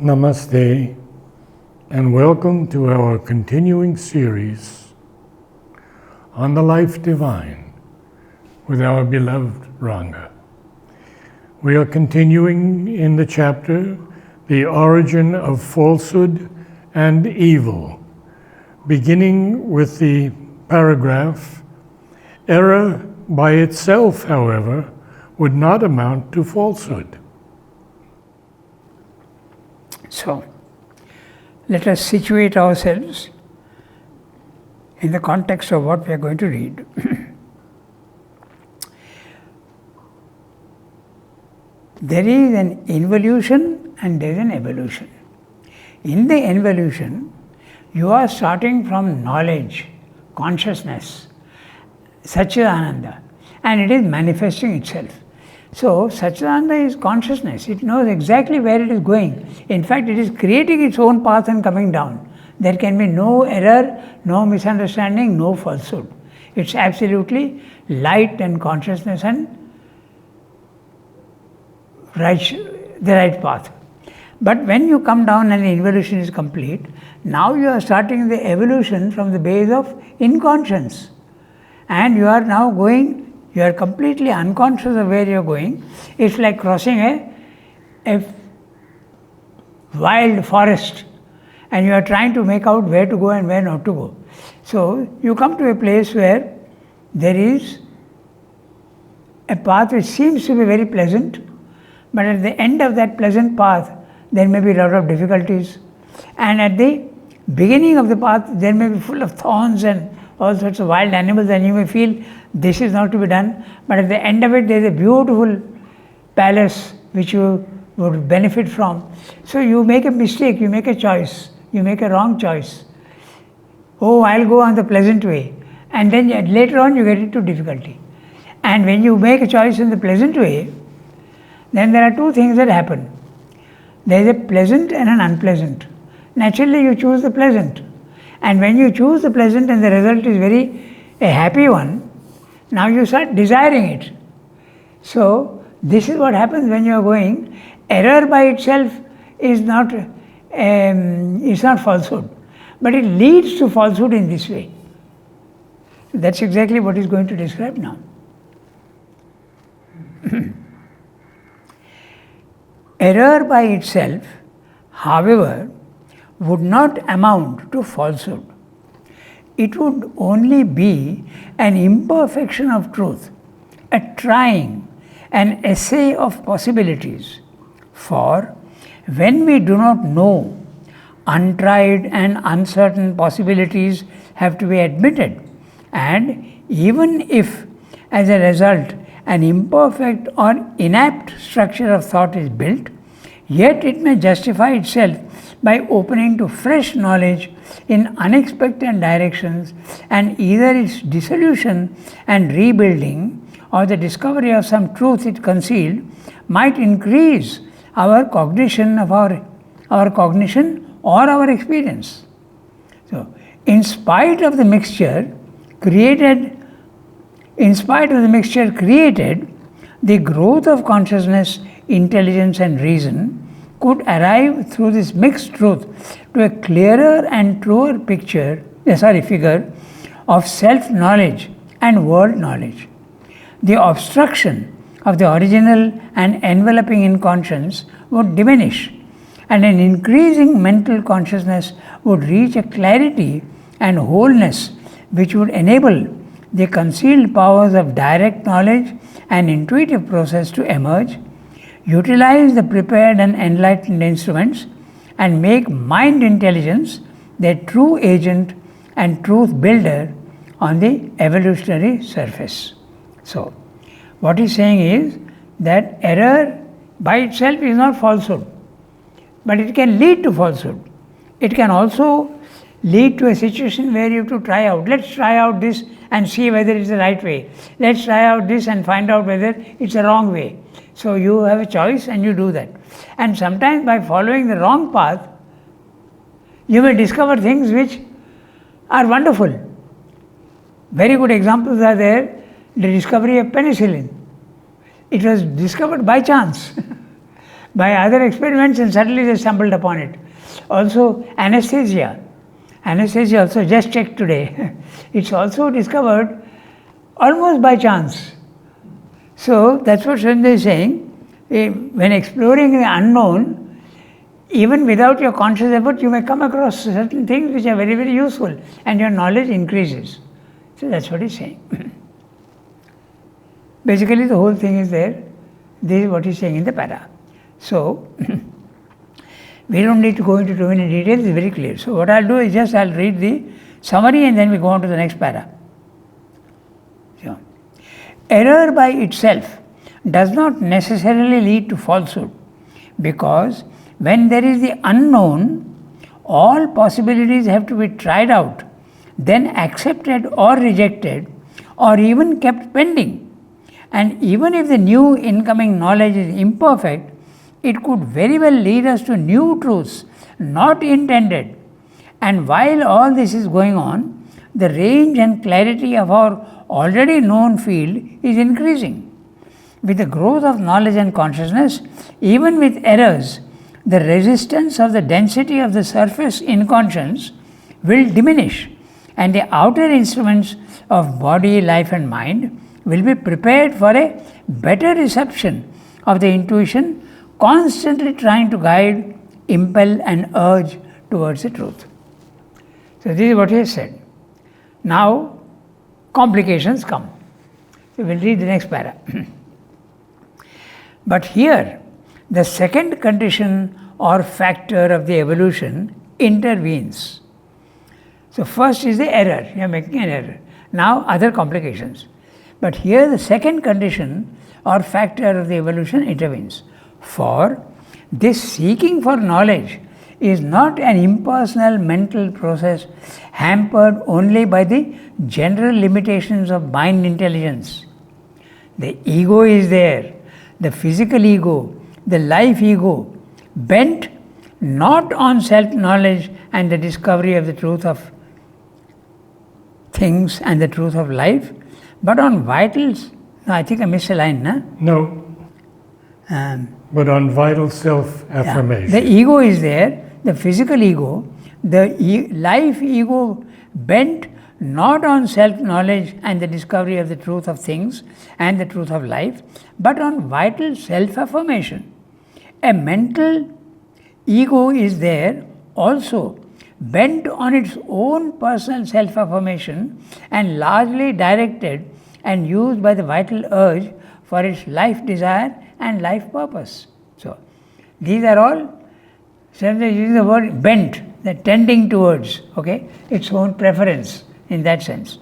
Namaste, and welcome to our continuing series on the life divine with our beloved Ranga. We are continuing in the chapter, The Origin of Falsehood and Evil, beginning with the paragraph, Error by itself, however, would not amount to falsehood. So, let us situate ourselves in the context of what we are going to read. There is an involution and there is an evolution. In the involution, you are starting from knowledge, consciousness, Satchidananda, and it is manifesting itself. So, Satchidananda is consciousness. It knows exactly where it is going. In fact, it is creating its own path and coming down. There can be no error, no misunderstanding, no falsehood. It's absolutely light and consciousness and the right path. But when you come down and the involution is complete, now you are starting the evolution from the base of inconscience. And you are now going, you are completely unconscious of where you are going. It's like crossing a wild forest and you are trying to make out where to go and where not to go. So, you come to a place where there is a path which seems to be very pleasant, but at the end of that pleasant path, there may be a lot of difficulties. And at the beginning of the path, there may be full of thorns and all sorts of wild animals, and you may feel this is not to be done, but at the end of it there is a beautiful palace which you would benefit from. So you make a mistake, you make a choice, you make a wrong choice. Oh, I'll go on the pleasant way, and then later on you get into difficulty. And when you make a choice in the pleasant way, then there are two things that happen. There is a pleasant and an unpleasant. Naturally you choose the pleasant. And when you choose the pleasant and the result is a happy one, now you start desiring it. So, this is what happens when you are going. Error by itself is not falsehood, but it leads to falsehood in this way. That's exactly what he's going to describe now. Error by itself, however, would not amount to falsehood. It would only be an imperfection of truth, a trying, an essay of possibilities. For when we do not know, untried and uncertain possibilities have to be admitted, and even if, as a result, an imperfect or inapt structure of thought is built, yet it may justify itself by opening to fresh knowledge in unexpected directions, and either its dissolution and rebuilding or the discovery of some truth it concealed might increase our cognition of our cognition or our experience. So, in spite of the mixture created, the growth of consciousness, intelligence and reason could arrive through this mixed truth to a clearer and truer figure of self-knowledge and world knowledge. The obstruction of the original and enveloping inconscience would diminish, and an increasing mental consciousness would reach a clarity and wholeness which would enable the concealed powers of direct knowledge and intuitive process to emerge, utilize the prepared and enlightened instruments, and make mind intelligence their true agent and truth builder on the evolutionary surface. So, what he's saying is that error by itself is not falsehood, but it can lead to falsehood. It can also lead to a situation where you have to try out. Let's try out this and see whether it's the right way. Let's try out this and find out whether it's the wrong way. So you have a choice and you do that. And sometimes by following the wrong path, you may discover things which are wonderful. Very good examples are there. The discovery of penicillin. It was discovered by chance. by other experiments, and suddenly they stumbled upon it. Also, anesthesia. Anesthesia also just checked today. It's also discovered almost by chance. So that's what Srinath is saying. When exploring the unknown, even without your conscious effort, you may come across certain things which are very, very useful, and your knowledge increases. So that's what he's saying. Basically, the whole thing is there. This is what he's saying in the para. So, we don't need to go into too many details, it's very clear. So, what I'll do is just I'll read the summary and then we go on to the next para. So, error by itself does not necessarily lead to falsehood, because when there is the unknown, all possibilities have to be tried out, then accepted or rejected, or even kept pending. And even if the new incoming knowledge is imperfect, it could very well lead us to new truths not intended. And while all this is going on, the range and clarity of our already known field is increasing. With the growth of knowledge and consciousness, even with errors, the resistance of the density of the surface inconscience will diminish, and the outer instruments of body, life and mind will be prepared for a better reception of the intuition, constantly trying to guide, impel and urge towards the truth. So this is what he has said. Now complications come. So we'll read the next para. But here the second condition or factor of the evolution intervenes. So first is the error, you are making an error. Now other complications. But here the second condition or factor of the evolution intervenes. For this seeking for knowledge is not an impersonal mental process hampered only by the general limitations of mind intelligence. The ego is there, the physical ego, the life ego, bent not on self-knowledge and the discovery of the truth of things and the truth of life, but on vitals. No, I think I missed a line, no? No. But on vital self-affirmation. Yeah. The ego is there, the physical ego, the life ego bent not on self-knowledge and the discovery of the truth of things and the truth of life, but on vital self-affirmation. A mental ego is there also, bent on its own personal self-affirmation and largely directed and used by the vital urge for its life desire and life purpose. So, these are all, sometimes using the word bent, the tending towards, its own preference in that sense.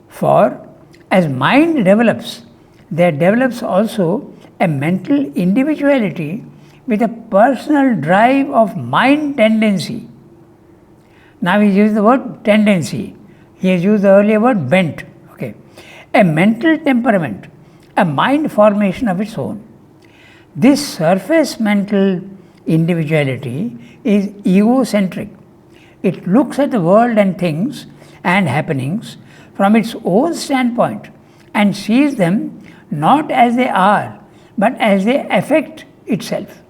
For as mind develops, there develops also a mental individuality with a personal drive of mind tendency. Now he used the word tendency. He has used the earlier word bent. A mental temperament, a mind formation of its own. This surface mental individuality is egocentric. It looks at the world and things and happenings from its own standpoint and sees them not as they are, but as they affect itself.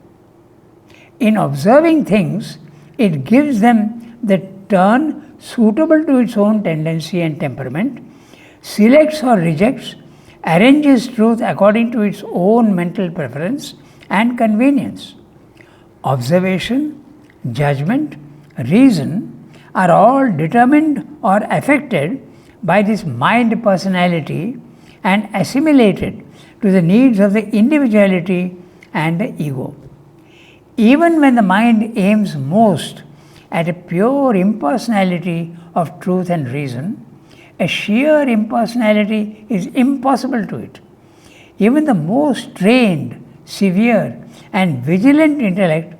In observing things, it gives them the turn suitable to its own tendency and temperament, selects or rejects, arranges truth according to its own mental preference and convenience. Observation, judgment, reason are all determined or affected by this mind personality and assimilated to the needs of the individuality and the ego. Even when the mind aims most at a pure impersonality of truth and reason, a sheer impersonality is impossible to it. Even the most trained, severe and vigilant intellect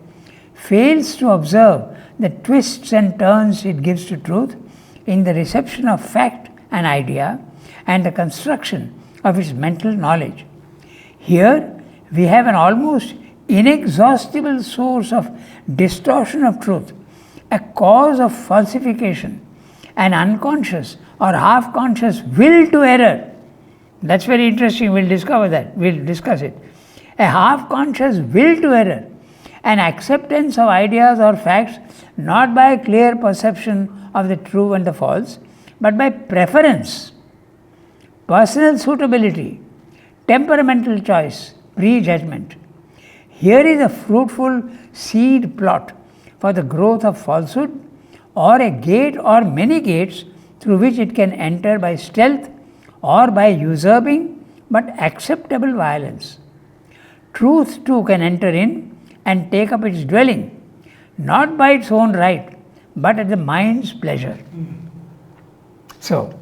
fails to observe the twists and turns it gives to truth in the reception of fact and idea and the construction of its mental knowledge. Here we have an almost inexhaustible source of distortion of truth, a cause of falsification, an unconscious or half-conscious will to error. That's very interesting, we'll discover that, we'll discuss it. a half-conscious will to error, an acceptance of ideas or facts not by clear perception of the true and the false, but by preference, personal suitability, temperamental choice, prejudgment. Here is a fruitful seed plot for the growth of falsehood, or a gate or many gates through which it can enter by stealth or by usurping but acceptable violence. Truth too can enter in and take up its dwelling, not by its own right, but at the mind's pleasure. So,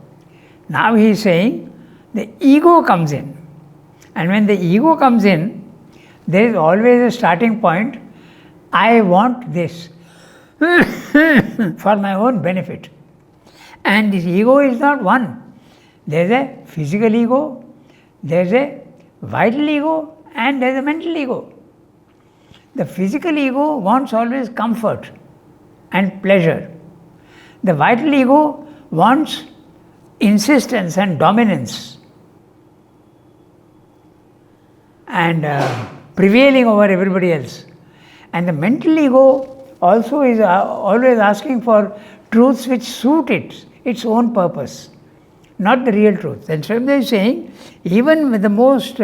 now he is saying the ego comes in. And when the ego comes in, there is always a starting point. I want this for my own benefit. And this ego is not one. There is a physical ego, there is a vital ego, and there is a mental ego. The physical ego wants always comfort and pleasure. The vital ego wants insistence and dominance and prevailing over everybody else. And the mental ego also is always asking for truths which suit its own purpose, not the real truth. And so they are saying, even with the most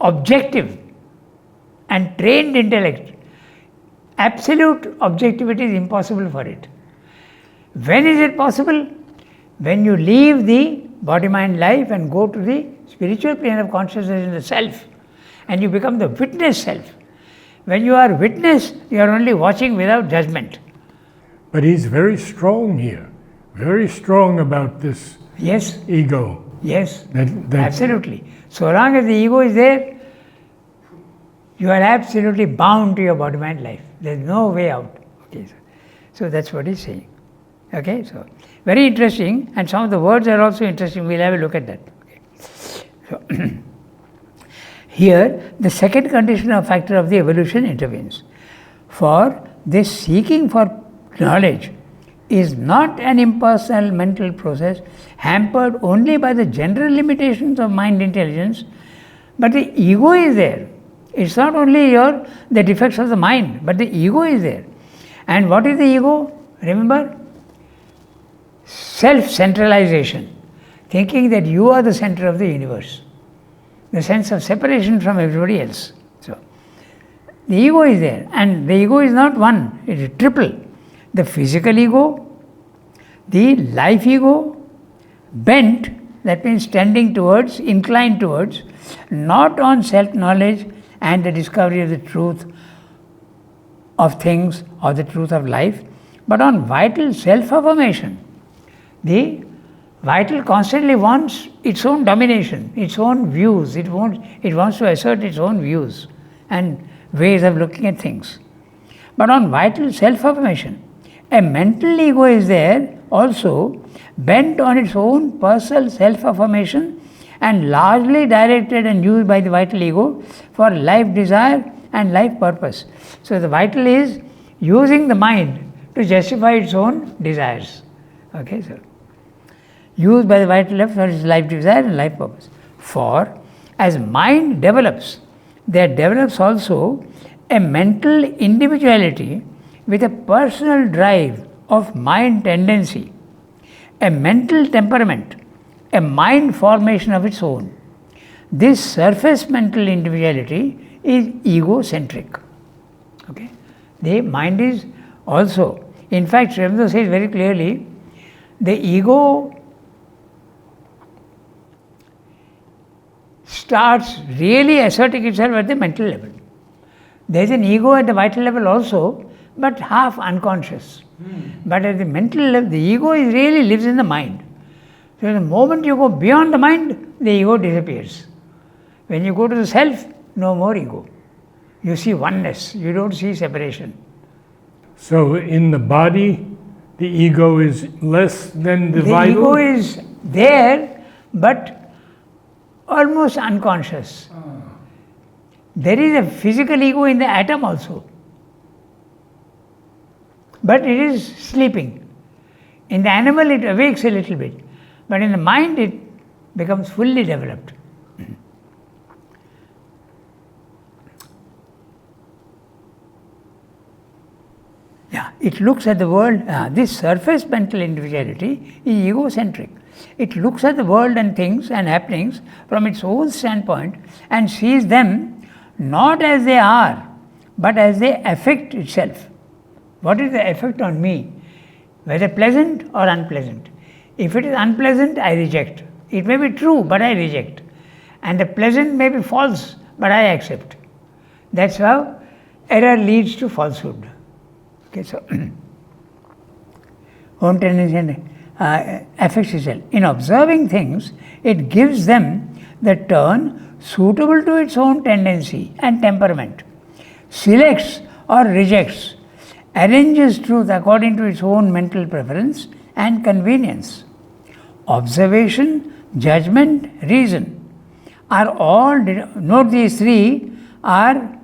objective and trained intellect, absolute objectivity is impossible for it. When is it possible? When you leave the body-mind life and go to the spiritual plane of consciousness in the self, and you become the witness self. When you are witness, you are only watching without judgment. But he's very strong here, very strong about this ego. Yes, absolutely. So long as the ego is there, you are absolutely bound to your body-mind life. There is no way out. Okay, so that's what he's saying. Okay, so very interesting, and some of the words are also interesting. We'll have a look at that. Okay. So here, the second conditional factor of the evolution intervenes. For this seeking for knowledge is not an impersonal mental process hampered only by the general limitations of mind intelligence, but the ego is there. It's not only the defects of the mind, but the ego is there. And what is the ego? Remember? Self-centralization, thinking that you are the center of the universe, the sense of separation from everybody else. So, the ego is there, and the ego is not one, it is triple. The physical ego, the life ego, bent, that means tending towards, inclined towards, not on self-knowledge and the discovery of the truth of things or the truth of life, but on vital self-affirmation. The vital constantly wants its own domination, its own views, it wants to assert its own views and ways of looking at things. But on vital self-affirmation, a mental ego is there also, bent on its own personal self-affirmation and largely directed and used by the vital ego for life desire and life purpose. So the vital is using the mind to justify its own desires. Okay, so used by the vital left for its life desire and life purpose. For as mind develops, there develops also a mental individuality with a personal drive of mind tendency, a mental temperament, a mind formation of its own. This surface mental individuality is egocentric. Okay? The mind is also, in fact, Srimad says very clearly, the ego starts really asserting itself at the mental level. There is an ego at the vital level also, but half unconscious. But at the mental level, the ego really lives in the mind. So the moment you go beyond the mind, the ego disappears. When you go to the self, no more ego. You see oneness, you don't see separation. So in the body, the ego is less than the vital? The ego is there, but almost unconscious. There is a physical ego in the atom also, but it is sleeping. In the animal it awakes a little bit, but in the mind it becomes fully developed. Yeah, it looks at the world, this surface mental individuality is egocentric. It looks at the world and things and happenings from its own standpoint and sees them not as they are, but as they affect itself. What is the effect on me? Whether pleasant or unpleasant. If it is unpleasant, I reject. It may be true, but I reject. And the pleasant may be false, but I accept. That's how error leads to falsehood. Okay, so own tendency affects itself. In observing things, it gives them the turn suitable to its own tendency and temperament, selects or rejects, arranges truth according to its own mental preference and convenience. Observation, judgment, reason are all, note these three are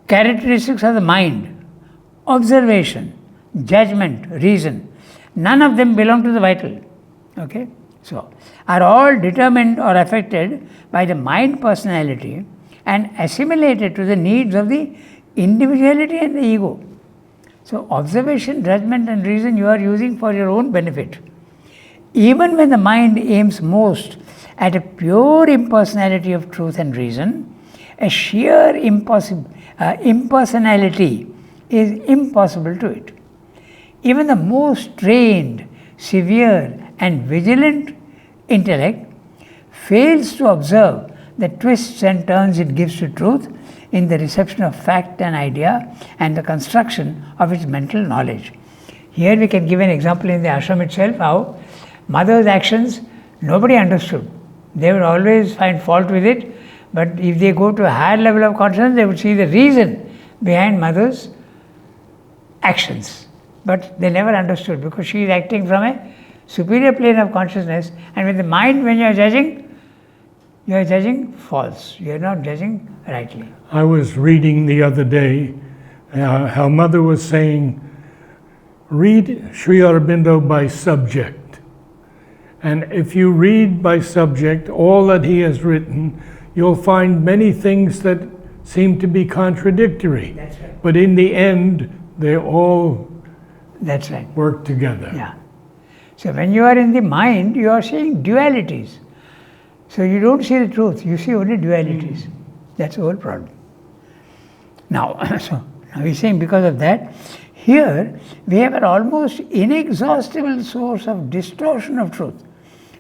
characteristics of the mind. Observation, judgment, reason. None of them belong to the vital. Okay? So, are all determined or affected by the mind personality and assimilated to the needs of the individuality and the ego. So, observation, judgment and reason you are using for your own benefit. Even when the mind aims most at a pure impersonality of truth and reason, a sheer impersonality is impossible to it. Even the most trained, severe and vigilant intellect fails to observe the twists and turns it gives to truth in the reception of fact and idea and the construction of its mental knowledge. Here we can give an example in the ashram itself how mother's actions nobody understood. They would always find fault with it, but if they go to a higher level of consciousness, they would see the reason behind mother's actions. But they never understood because she is acting from a superior plane of consciousness, and with the mind, when you are judging false. You are not judging rightly. I was reading the other day how Mother was saying, read Sri Aurobindo by subject. And if you read by subject all that he has written, you'll find many things that seem to be contradictory. That's right. But in the end, they all That's right. work together. Yeah. So when you are in the mind, you are seeing dualities. So you don't see the truth, you see only dualities. That's the whole problem. Now, now he's saying because of that, here we have an almost inexhaustible source of distortion of truth,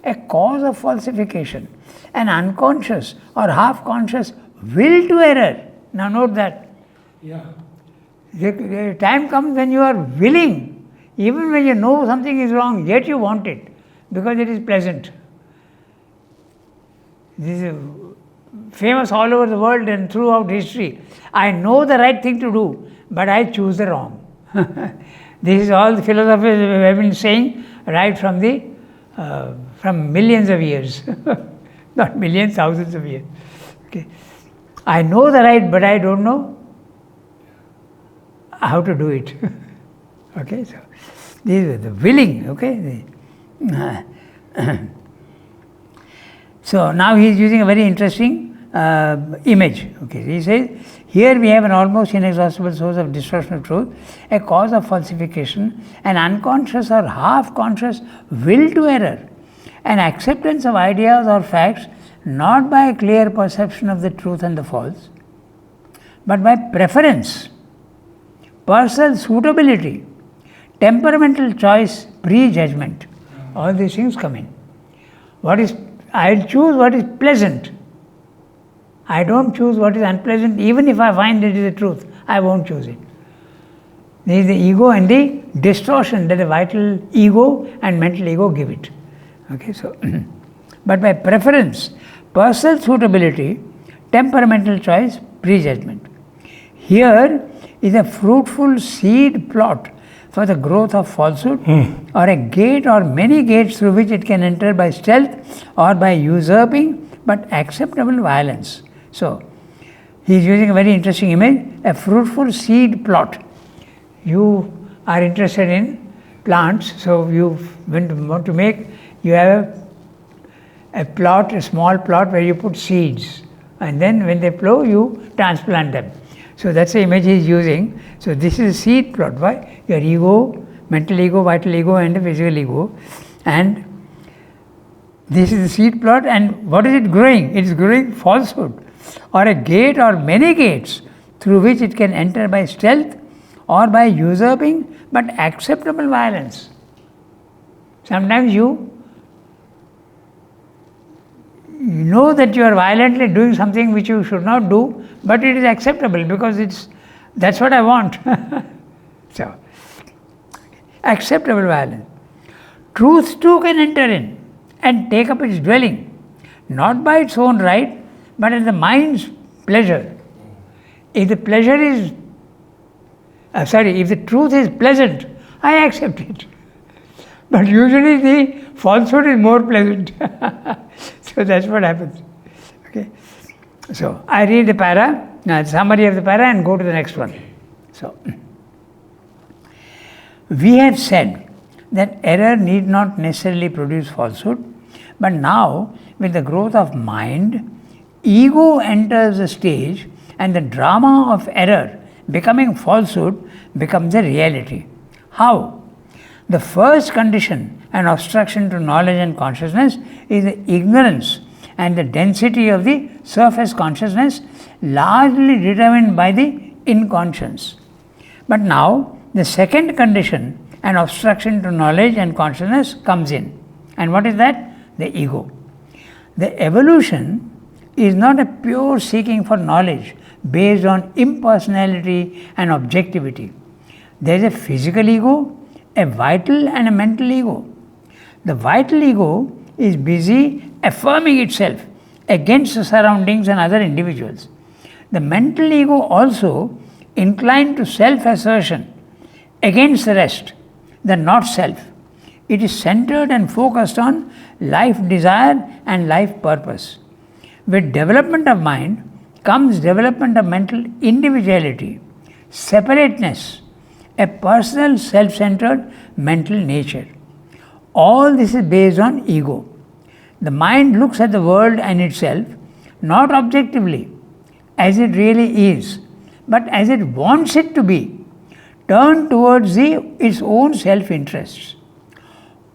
a cause of falsification, an unconscious or half-conscious will to error. Now note that. Yeah. The time comes when you are willing, even when you know something is wrong, yet you want it, because it is pleasant. This is famous all over the world and throughout history. I know the right thing to do, but I choose the wrong. This is all the philosophers have been saying right from millions of years, not millions, thousands of years. Okay. I know the right, but I don't know how to do it. Okay, so these are the willing. Okay. So now he is using a very interesting image. Okay, he says, here we have an almost inexhaustible source of distortion of truth, a cause of falsification, an unconscious or half-conscious will to error, an acceptance of ideas or facts not by a clear perception of the truth and the false, but by preference, personal suitability, temperamental choice, prejudgment. All these things come in. I'll choose what is pleasant. I don't choose what is unpleasant, even if I find it is the truth. I won't choose it. There is the ego and the distortion that the vital ego and mental ego give it. Okay, so, but by preference, personal suitability, temperamental choice, prejudgment. Here is a fruitful seed plot for the growth of falsehood, or a gate or many gates through which it can enter by stealth or by usurping but acceptable violence. So, he is using a very interesting image, a fruitful seed plot. You are interested in plants, so you want to make, you have a plot, a small plot where you put seeds, and then when they grow, you transplant them. So that's the image he is using. So this is a seed plot. Why? Your ego, mental ego, vital ego, and the physical ego. And this is the seed plot, and what is it growing? It is growing falsehood, or a gate or many gates through which it can enter by stealth or by usurping but acceptable violence. Sometimes you know that you are violently doing something which you should not do, but it is acceptable because that's what I want. So, acceptable violence. Truth too can enter in and take up its dwelling, not by its own right, but at the mind's pleasure. If the pleasure is, if the truth is pleasant, I accept it. But usually the falsehood is more pleasant. So that's what happens. Okay. So I read the para, summary of the para, and go to the next one. So we have said that error need not necessarily produce falsehood, but now with the growth of mind, ego enters the stage and the drama of error becoming falsehood becomes a reality. How? The first condition and obstruction to knowledge and consciousness is the ignorance and the density of the surface consciousness, largely determined by the inconscience. But now the second condition and obstruction to knowledge and consciousness comes in. And what is that? The ego. The evolution is not a pure seeking for knowledge based on impersonality and objectivity. There is a physical ego, a vital and a mental ego. The vital ego is busy affirming itself against the surroundings and other individuals. The mental ego also inclined to self-assertion against the rest, the not self. It is centered and focused on life desire and life purpose. With development of mind comes development of mental individuality, separateness, a personal self-centered mental nature. All this is based on ego. The mind looks at the world and itself not objectively as it really is, but as it wants it to be, turned towards its own self-interests.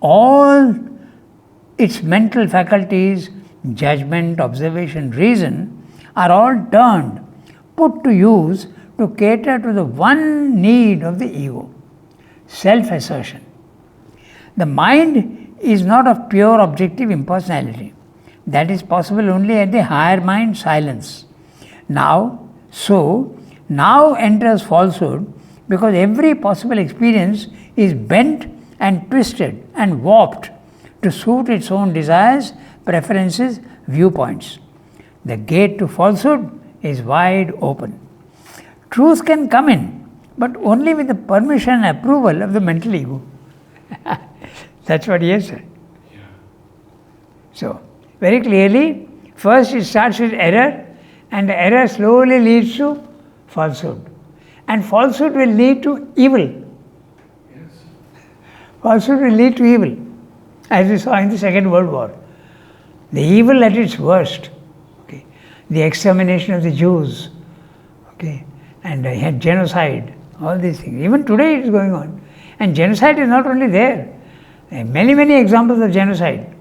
All its mental faculties, judgment, observation, reason, are all turned, put to use to cater to the one need of the ego, self-assertion. The mind is not of pure objective impersonality. That is possible only at the higher mind silence. Now enters falsehood, because every possible experience is bent and twisted and warped to suit its own desires, preferences, viewpoints. The gate to falsehood is wide open. Truth can come in, but only with the permission and approval of the mental ego. That's what he has said. Yeah. So, very clearly, first it starts with error, and the error slowly leads to falsehood. And falsehood will lead to evil. Yes. Falsehood will lead to evil, as we saw in the Second World War. The evil at its worst. Okay. The extermination of the Jews. Okay. And he had genocide, all these things. Even today it is going on. And genocide is not only there. There are many, many examples of genocide.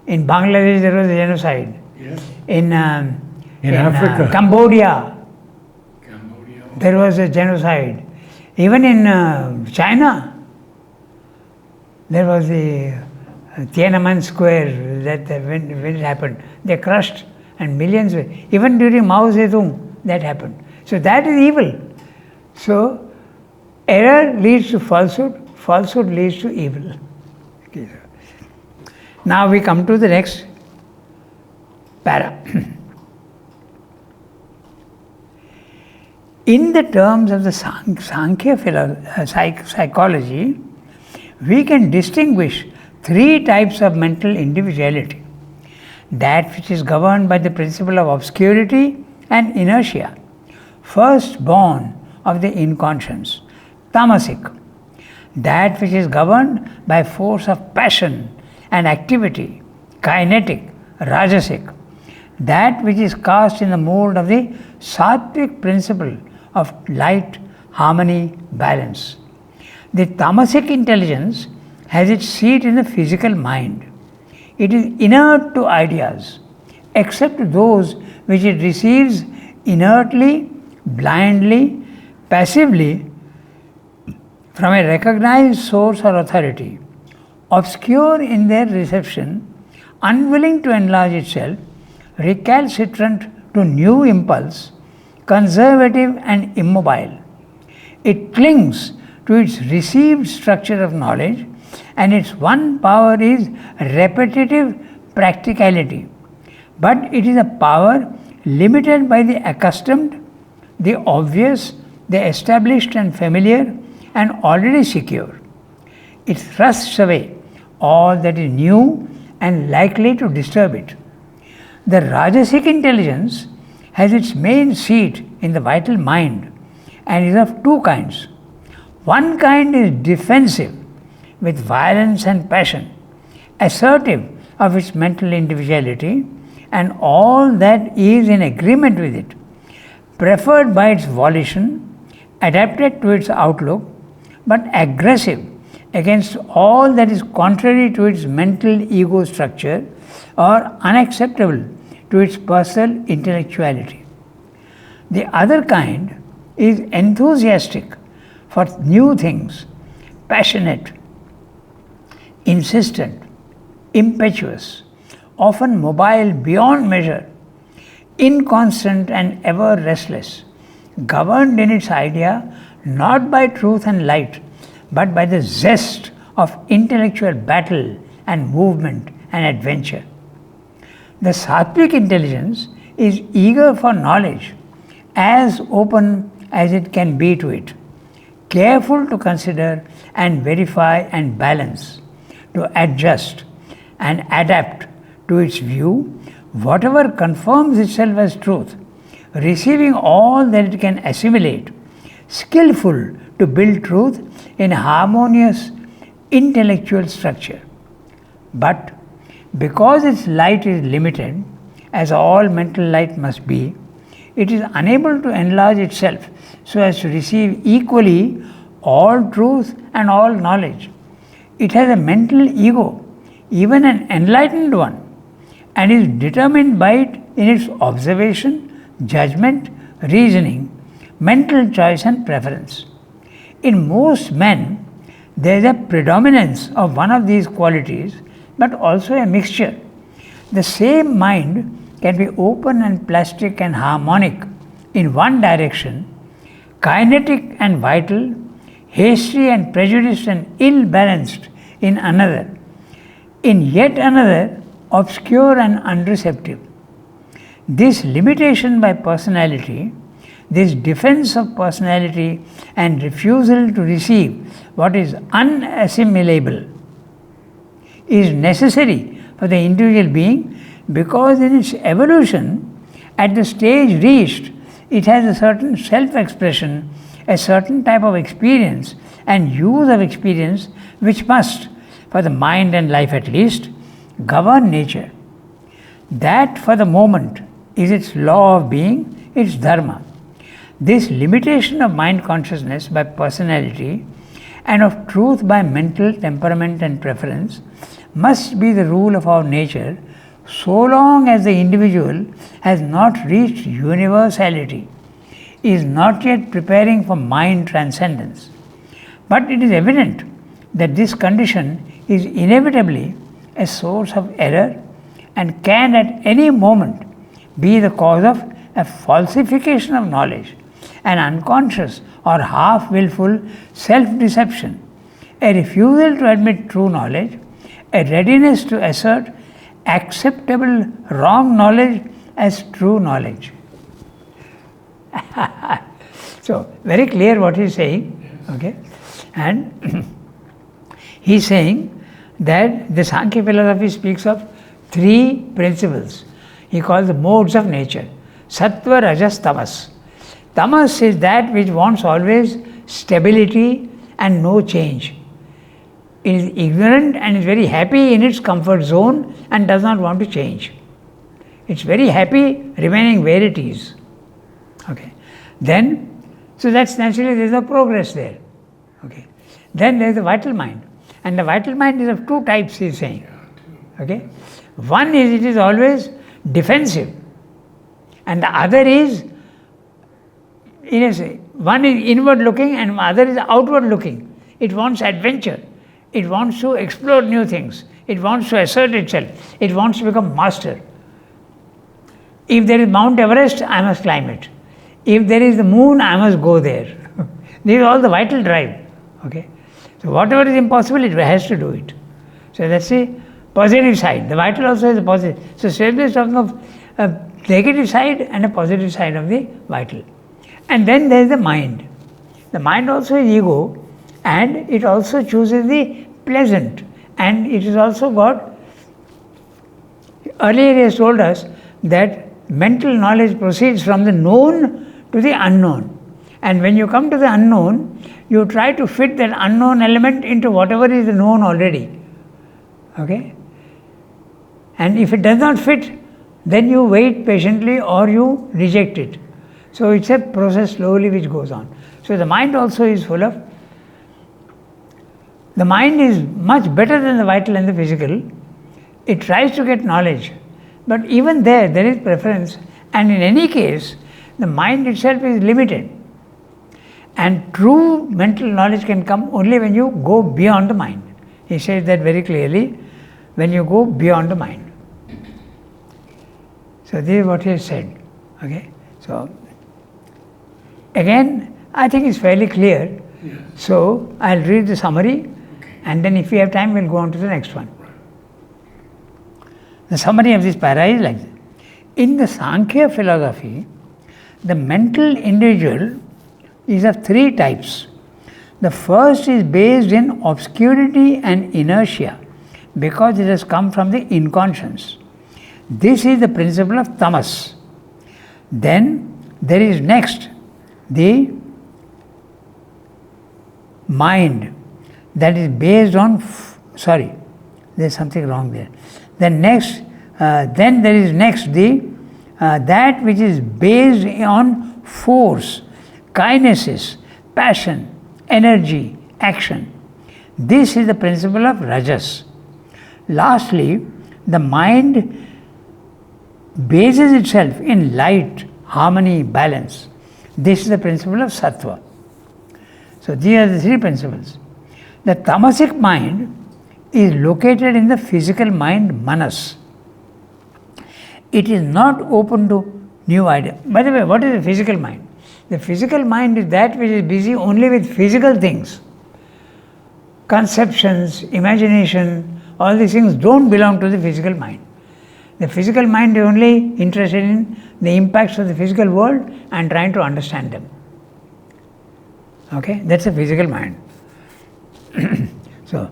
In Bangladesh there was a genocide. Yes. In Africa. Cambodia there was a genocide. Even in China there was the Tiananmen Square that when it happened. They crushed and millions, even during Mao Zedong that happened. So that is evil. So error leads to falsehood, falsehood leads to evil. Okay. Now we come to the next para. In the terms of the Sankhya psychology, we can distinguish three types of mental individuality. That which is governed by the principle of obscurity and inertia, first born of the inconscience, tamasic. That which is governed by force of passion and activity, kinetic, rajasic. That which is cast in the mold of the sattvic principle of light, harmony, balance. The tamasic intelligence has its seat in the physical mind. It is inert to ideas, except those which it receives inertly, blindly, passively from a recognized source or authority. Obscure in their reception, unwilling to enlarge itself, recalcitrant to new impulse, conservative and immobile. It clings to its received structure of knowledge, and its one power is repetitive practicality. But it is a power limited by the accustomed, the obvious, the established and familiar, and already secure. It thrusts away all that is new and likely to disturb it. The Rajasic intelligence has its main seat in the vital mind and is of two kinds. One kind is defensive, with violence and passion, assertive of its mental individuality and all that is in agreement with it, preferred by its volition, adapted to its outlook, but aggressive against all that is contrary to its mental ego structure or unacceptable to its personal intellectuality. The other kind is enthusiastic for new things, passionate, insistent, impetuous, often mobile beyond measure, inconstant and ever restless, governed in its idea not by truth and light, but by the zest of intellectual battle and movement and adventure. The Sattvic intelligence is eager for knowledge, as open as it can be to it, careful to consider and verify and balance, to adjust and adapt to its view whatever confirms itself as truth, receiving all that it can assimilate, skillful to build truth in harmonious intellectual structure. But because its light is limited, as all mental light must be, it is unable to enlarge itself so as to receive equally all truth and all knowledge. It has a mental ego, even an enlightened one, and is determined by it in its observation, judgment, reasoning, mental choice and preference. In most men, there is a predominance of one of these qualities, but also a mixture. The same mind can be open and plastic and harmonic in one direction, kinetic and vital, hasty and prejudiced and ill-balanced in another, in yet another obscure and unreceptive. This limitation by personality, this defense of personality and refusal to receive what is unassimilable is necessary for the individual being, because in its evolution, at the stage reached, it has a certain self-expression, a certain type of experience and use of experience which must, for the mind and life at least, govern nature. That for the moment is its law of being, its dharma. This limitation of mind consciousness by personality and of truth by mental temperament and preference must be the rule of our nature so long as the individual has not reached universality, is not yet preparing for mind transcendence. But it is evident that this condition is inevitably a source of error and can at any moment be the cause of a falsification of knowledge, an unconscious or half-willful self-deception, a refusal to admit true knowledge, a readiness to assert acceptable wrong knowledge as true knowledge. So, very clear what he is saying, okay? And he is saying that the Sankhya philosophy speaks of three principles. He calls the modes of nature: sattva, rajas, tamas. Tamas is that which wants always stability and no change. It is ignorant and is very happy in its comfort zone and does not want to change. It's very happy remaining where it is. Okay. Then So that's naturally there is no progress there. Okay. Then there is the vital mind. And the vital mind is of two types, he is saying. Okay. One is it is always defensive. And the other is, one is inward looking and the other is outward looking. It wants adventure. It wants to explore new things. It wants to assert itself. It wants to become master. If there is Mount Everest, I must climb it. If there is the moon, I must go there. This is all the vital drive. Okay. So whatever is impossible, it has to do it. So that's the positive side. The vital also is a positive. So Sridhar is talking of a negative side and a positive side of the vital. And then there is the mind. The mind also is ego, and it also chooses the pleasant. And it is also got, earlier he has told us that mental knowledge proceeds from the known to the unknown. And when you come to the unknown, you try to fit that unknown element into whatever is known already. Okay? And if it does not fit, then you wait patiently or you reject it. So it's a process slowly which goes on. So the mind also is full of, the mind is much better than the vital and the physical. It tries to get knowledge. But even there is preference. And in any case, the mind itself is limited. And true mental knowledge can come only when you go beyond the mind. He says that very clearly, when you go beyond the mind. So this is what he has said. Okay? So again, I think it's fairly clear. Yes. So I'll read the summary, and then if we have time, we'll go on to the next one. The summary of this para is like this. In the Sankhya philosophy, the mental individual is of three types. The first is based in obscurity and inertia because it has come from the inconscience. This is the principle of tamas. Then there is next the mind that is based on, there's something wrong there. Then there is next the that which is based on force, kinesis, passion, energy, action. This is the principle of rajas. Lastly, the mind bases itself in light, harmony, balance. This is the principle of sattva. So these are the three principles. The tamasic mind is located in the physical mind, manas. It is not open to new ideas. By the way, what is the physical mind? The physical mind is that which is busy only with physical things. Conceptions, imagination, all these things don't belong to the physical mind. The physical mind is only interested in the impacts of the physical world and trying to understand them. Okay, that's the physical mind. So,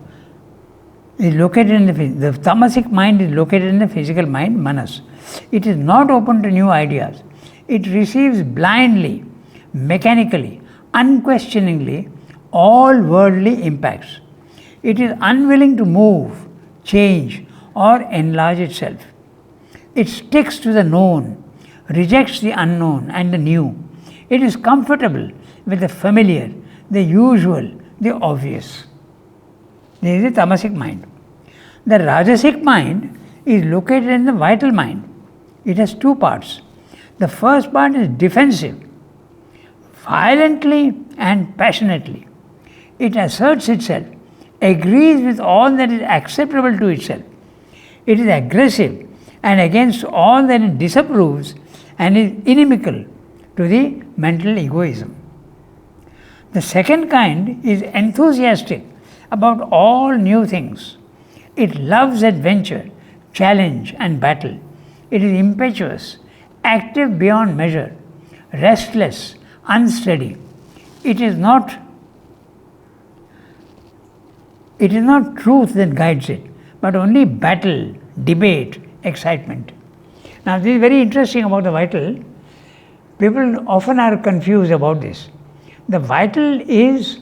is located in the tamasic mind is located in the physical mind, manas. It is not open to new ideas. It receives blindly, mechanically, unquestioningly all worldly impacts. It is unwilling to move, change, or enlarge itself. It sticks to the known, rejects the unknown and the new. It is comfortable with the familiar, the usual, the obvious. This is the tamasic mind. The rajasic mind is located in the vital mind. It has two parts. The first part is defensive, violently and passionately. It asserts itself, agrees with all that is acceptable to itself. It is aggressive and against all that it disapproves and is inimical to the mental egoism. The second kind is enthusiastic about all new things. It loves adventure, challenge and battle. It is impetuous, active beyond measure, restless, unsteady. It is not truth that guides it, but only battle, debate, excitement. Now this is very interesting about the vital. People often are confused about this. The vital is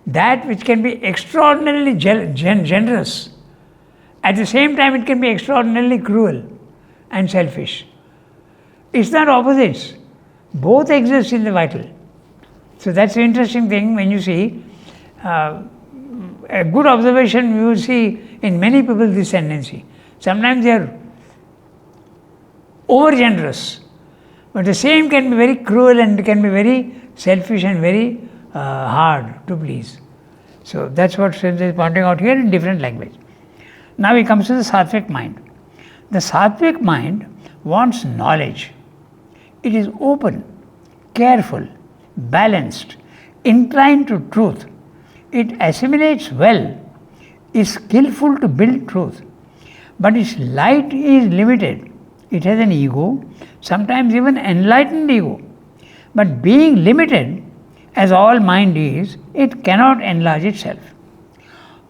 that which can be extraordinarily generous. At the same time, it can be extraordinarily cruel and selfish. It's not opposites. Both exist in the vital. So that's the interesting thing when you see a good observation. You will see in many people this tendency. Sometimes they are over generous, but the same can be very cruel and can be very selfish and very hard to please. So that's what Sridhar is pointing out here in different language. Now he comes to the Sattvic mind. The Sattvic mind wants knowledge. It is open, careful, balanced, inclined to truth. It assimilates well, is skillful to build truth. But its light is limited. It has an ego, sometimes even enlightened ego. But being limited, as all mind is, it cannot enlarge itself.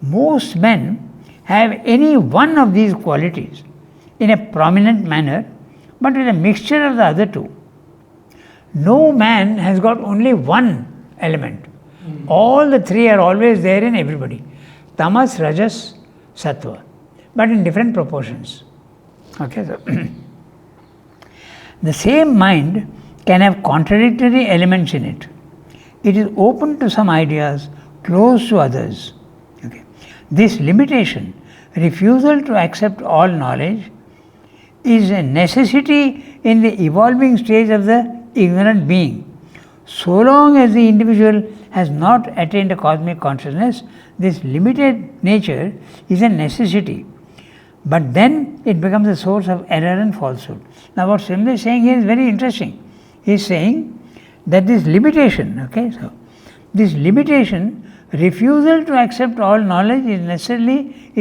Most men have any one of these qualities in a prominent manner, but with a mixture of the other two. No man has got only one element. All the three are always there in everybody. Tamas, Rajas, Sattva, but in different proportions. Okay, so the same mind can have contradictory elements in it. It is open to some ideas, closed to others. Okay. This limitation, refusal to accept all knowledge, is a necessity in the evolving stage of the ignorant being. So long as the individual has not attained a cosmic consciousness, this limited nature is a necessity. But then it becomes a source of error and falsehood. Now what Srimad is saying here is very interesting. He is saying that this limitation, this limitation, refusal to accept all knowledge is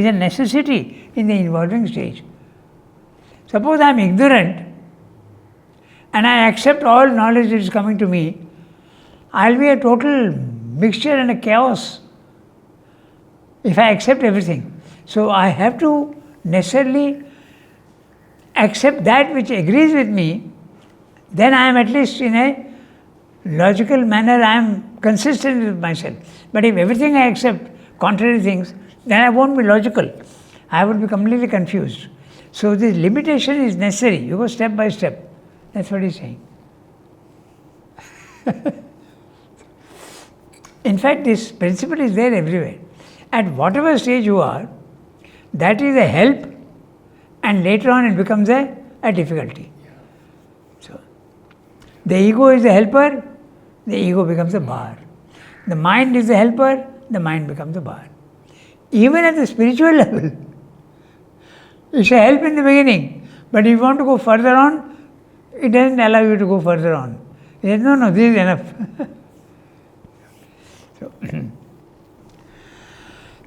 a necessity in the evolving stage. Suppose I am ignorant and I accept all knowledge that is coming to me, I will be a total mixture and a chaos if I accept everything. So I have to necessarily accept that which agrees with me, then I am at least in a logical manner, I am consistent with myself. But if everything I accept, contrary things, then I won't be logical. I would be completely confused. So this limitation is necessary. You go step by step. That's what he's saying. In fact, this principle is there everywhere. At whatever stage you are, that is a help, and later on it becomes a difficulty. So, the ego is the helper, the ego becomes a bar. The mind is the helper, the mind becomes a bar. Even at the spiritual level, it's a help in the beginning, but if you want to go further on, it doesn't allow you to go further on. It says, no, this is enough. So,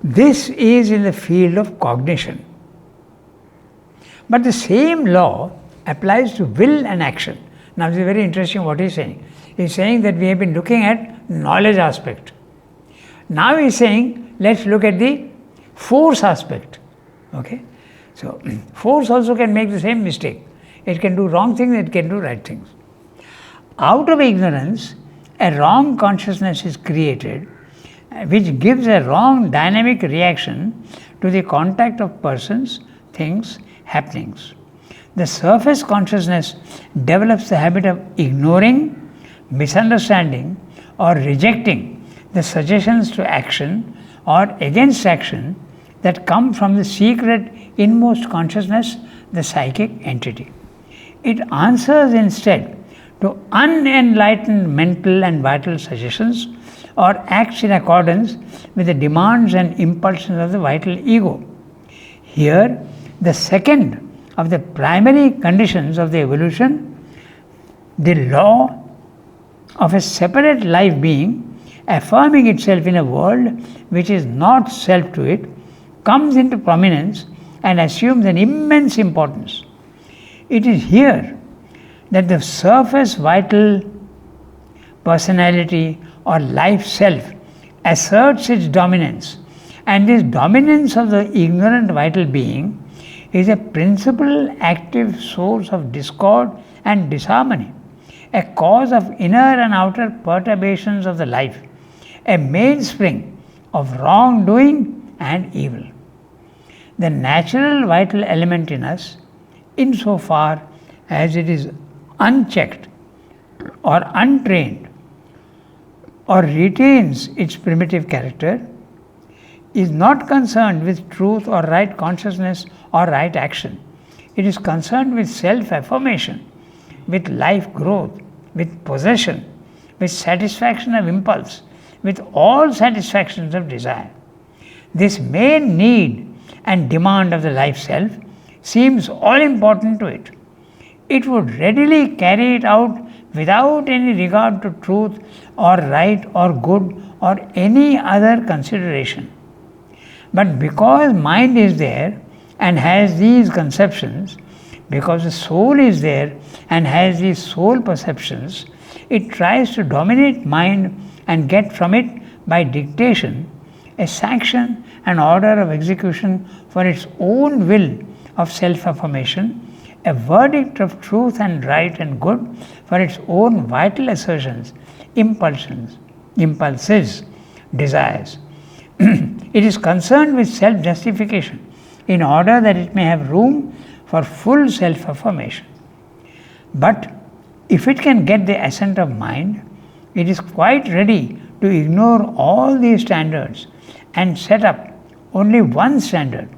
this is in the field of cognition. But the same law applies to will and action. Now, this is very interesting what he's saying. He's saying that we have been looking at knowledge aspect. Now he's saying, let's look at the force aspect. Okay? So, force also can make the same mistake. It can do wrong things, it can do right things. Out of ignorance, a wrong consciousness is created, which gives a wrong dynamic reaction to the contact of persons, things, happenings. The surface consciousness develops the habit of ignoring, misunderstanding, or rejecting the suggestions to action or against action that come from the secret inmost consciousness, the psychic entity. It answers instead to unenlightened mental and vital suggestions or acts in accordance with the demands and impulsions of the vital ego. Here, the second of the primary conditions of the evolution, the law of a separate life being affirming itself in a world which is not self to it, comes into prominence and assumes an immense importance. It is here that the surface vital personality or life self asserts its dominance, and this dominance of the ignorant vital being is a principal active source of discord and disharmony, a cause of inner and outer perturbations of the life, a mainspring of wrongdoing and evil. The natural vital element in us, insofar as it is unchecked, or untrained or retains its primitive character, is not concerned with truth or right consciousness or right action. It is concerned with self-affirmation, with life growth, with possession, with satisfaction of impulse, with all satisfactions of desire. This main need and demand of the life self seems all important to it. It would readily carry it out without any regard to truth or right or good or any other consideration. But because mind is there and has these conceptions, because the soul is there and has these soul perceptions, it tries to dominate mind and get from it by dictation a sanction and order of execution for its own will of self-affirmation, a verdict of truth and right and good for its own vital assertions, impulses, desires. It is concerned with self-justification in order that it may have room for full self-affirmation. But if it can get the assent of mind, it is quite ready to ignore all these standards and set up only one standard: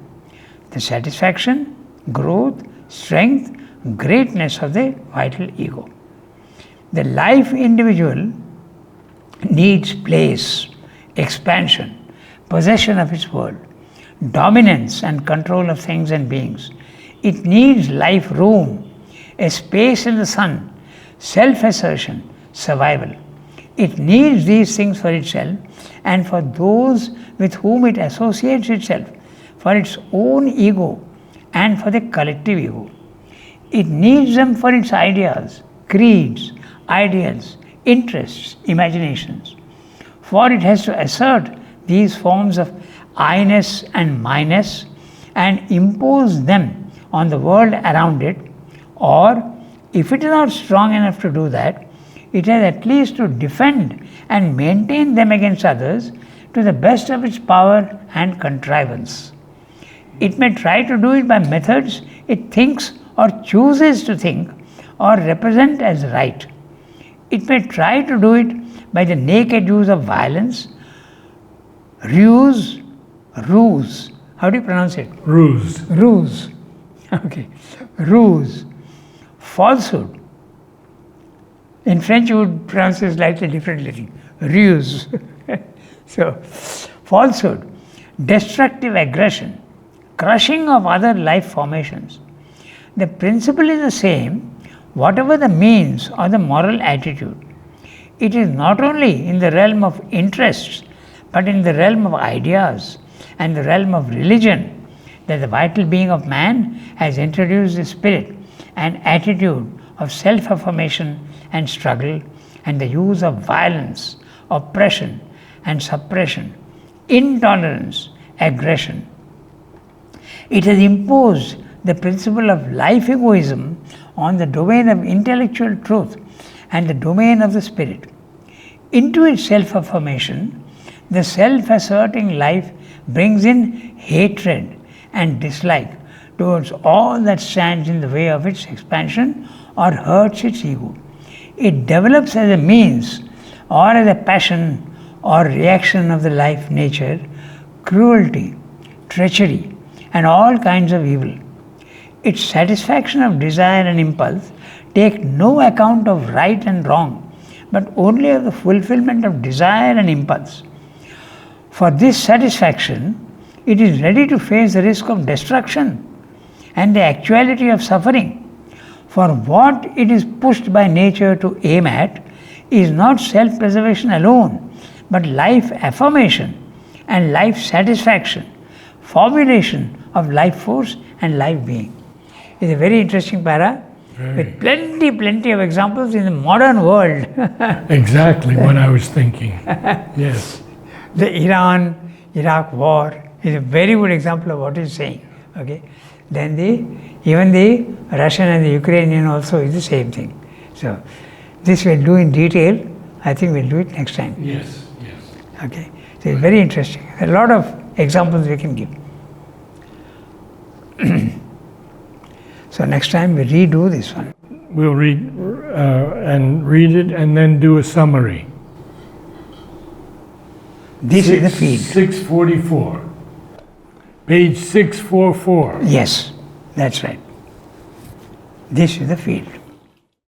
the satisfaction, growth, strength, greatness of the vital ego. The life individual needs place, expansion, possession of its world, dominance and control of things and beings. It needs life room, a space in the sun, self-assertion, survival. It needs these things for itself and for those with whom it associates itself, for its own ego and for the collective ego. It needs them for its ideas, creeds, ideals, interests, imaginations. For it has to assert these forms of I-ness and my-ness and impose them on the world around it, or if it is not strong enough to do that, it has at least to defend and maintain them against others to the best of its power and contrivance. It may try to do it by methods it thinks or chooses to think or represent as right. It may try to do it by the naked use of violence, ruse. How do you pronounce it? Ruse. Okay. Ruse. Falsehood. In French you would pronounce it slightly differently. Ruse. So, falsehood, destructive aggression, crushing of other life formations. The principle is the same, whatever the means or the moral attitude. It is not only in the realm of interests, but in the realm of ideas and the realm of religion that the vital being of man has introduced the spirit and attitude of self-affirmation and struggle and the use of violence, oppression and suppression, intolerance, aggression. It has imposed the principle of life egoism on the domain of intellectual truth and the domain of the spirit. Into its self-affirmation, the self-asserting life brings in hatred and dislike towards all that stands in the way of its expansion or hurts its ego. It develops as a means or as a passion or reaction of the life nature, cruelty, treachery, and all kinds of evil. Its satisfaction of desire and impulse take no account of right and wrong, but only of the fulfillment of desire and impulse. For this satisfaction, it is ready to face the risk of destruction and the actuality of suffering. For what it is pushed by nature to aim at is not self-preservation alone, but life affirmation and life satisfaction, formulation of life force and life being. It's a very interesting para with plenty of examples in the modern world. Exactly what I was thinking. Yes. The Iran-Iraq war is a very good example of what he's saying. Okay. Then even the Russian and the Ukrainian also is the same thing. So this we'll do in detail. I think we'll do it next time. Yes. Okay. So it's very interesting. A lot of examples we can give. So next time we redo this one. We'll read and read it and then do a summary. This is the field. 644. Page 644. Yes, that's right. This is the field.